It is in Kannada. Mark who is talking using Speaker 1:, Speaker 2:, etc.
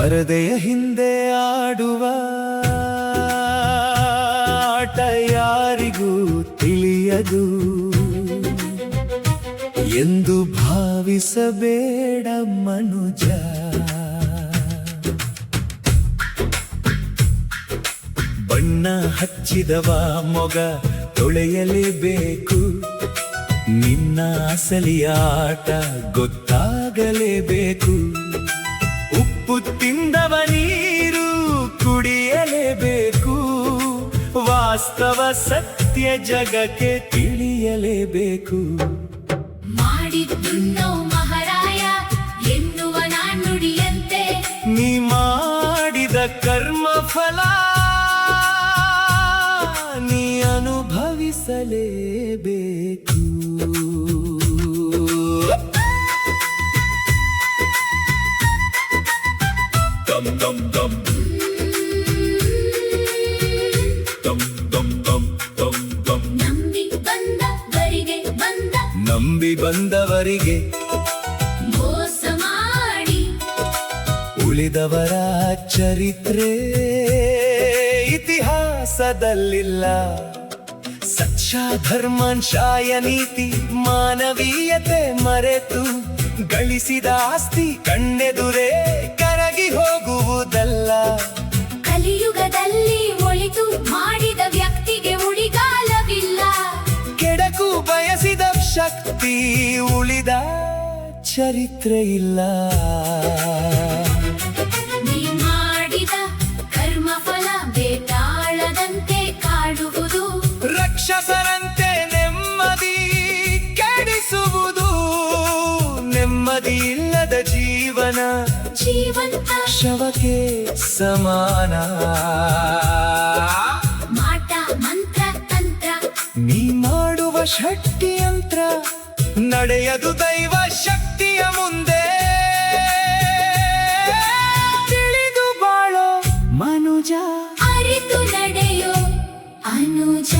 Speaker 1: ಪರದೆಯ ಹಿಂದೆ ಆಡುವ ಆಟ ಯಾರಿಗೂ ತಿಳಿಯದು ಎಂದು ಭಾವಿಸಬೇಡ ಮನುಜ. ಬಣ್ಣ ಹಚ್ಚಿದವ ಮೊಗ ತೊಳೆಯಲೇಬೇಕು, ನಿನ್ನ ಅಸಲಿಯ ಆಟ ಗೊತ್ತಾಗಲೇಬೇಕು. ಉಪ್ಪು ತಿಂದವ ನೀರು ಕುಡಿಯಲೇಬೇಕು, ವಾಸ್ತವ ಸತ್ಯ ಜಗಕ್ಕೆ ತಿಳಿಯಲೇಬೇಕು.
Speaker 2: ಮಾಡಿದ್ದು ನಾವು ಮಹಾರಾಯ ಎನ್ನುವ ನಾಣ್ಣುಡಿಯಂತೆ
Speaker 1: ನೀ ಮಾಡಿದ ಕರ್ಮ ಫಲ ನೀ ಅನುಭವಿಸಲೇಬೇಕು. ದಮ್ ದಮ್ ದಮ್ ದಮ್ ದಮ್ ದಮ್ ದಮ್ ದಮ್. ನಂಬಿ ಬಂದವರಿಗೆ
Speaker 2: ಮೋಸ ಮಾಡಿ
Speaker 1: ಉಳಿದವರ ಚರಿತ್ರೆ ಇತಿಹಾಸದಲ್ಲಿಲ್ಲ. ಸಚ್ಚ ಧರ್ಮಶಾಯ ನೀತಿ ಮಾನವೀಯತೆ ಮರೆತು ಗಳಿಸಿದ ಆಸ್ತಿ ಕಣ್ಣೆದುರೇ ಕರಗಿ ಹೋಗುವುದಲ್ಲ.
Speaker 2: ಕಲಿಯುಗದಲ್ಲಿ ಒಳಿತು ಮಾಡಿದ ವ್ಯಕ್ತಿಗೆ ಉಳಿಗಾಲವಿಲ್ಲ.
Speaker 1: ಕೆಡಕು ಬಯಸಿದ ಶಕ್ತಿ ಉಳಿದ ಚರಿತ್ರೆ ಇಲ್ಲ.
Speaker 2: ನೀ ಮಾಡಿದ ಕರ್ಮ ಫಲ ಬೇತಾಳದಂತೆ ಕಾಡುವುದು,
Speaker 1: ರಕ್ಷಸರಂತೆ ನೆಮ್ಮದಿ ಕೆಡಿಸುವುದು. ನೆಮ್ಮದಿ ಇಲ್ಲದ ಜೀವನ
Speaker 2: ಜೀವಂತ
Speaker 1: ಶವಕ್ಕೆ ಸಮಾನ.
Speaker 2: ಮಾಟ ಮಂತ್ರ ತಂತ್ರ
Speaker 1: ನೀ ಮಾಡುವ ಷಡ್ಯಂತ್ರ ನಡೆಯದು ದೈವ ಶಕ್ತಿಯ ಮುಂದೆ. ತಿಳಿದು ಬಾಳೋ ಮನುಜ,
Speaker 2: ಅರಿತು ನಡೆಯೋ ಅನುಜ.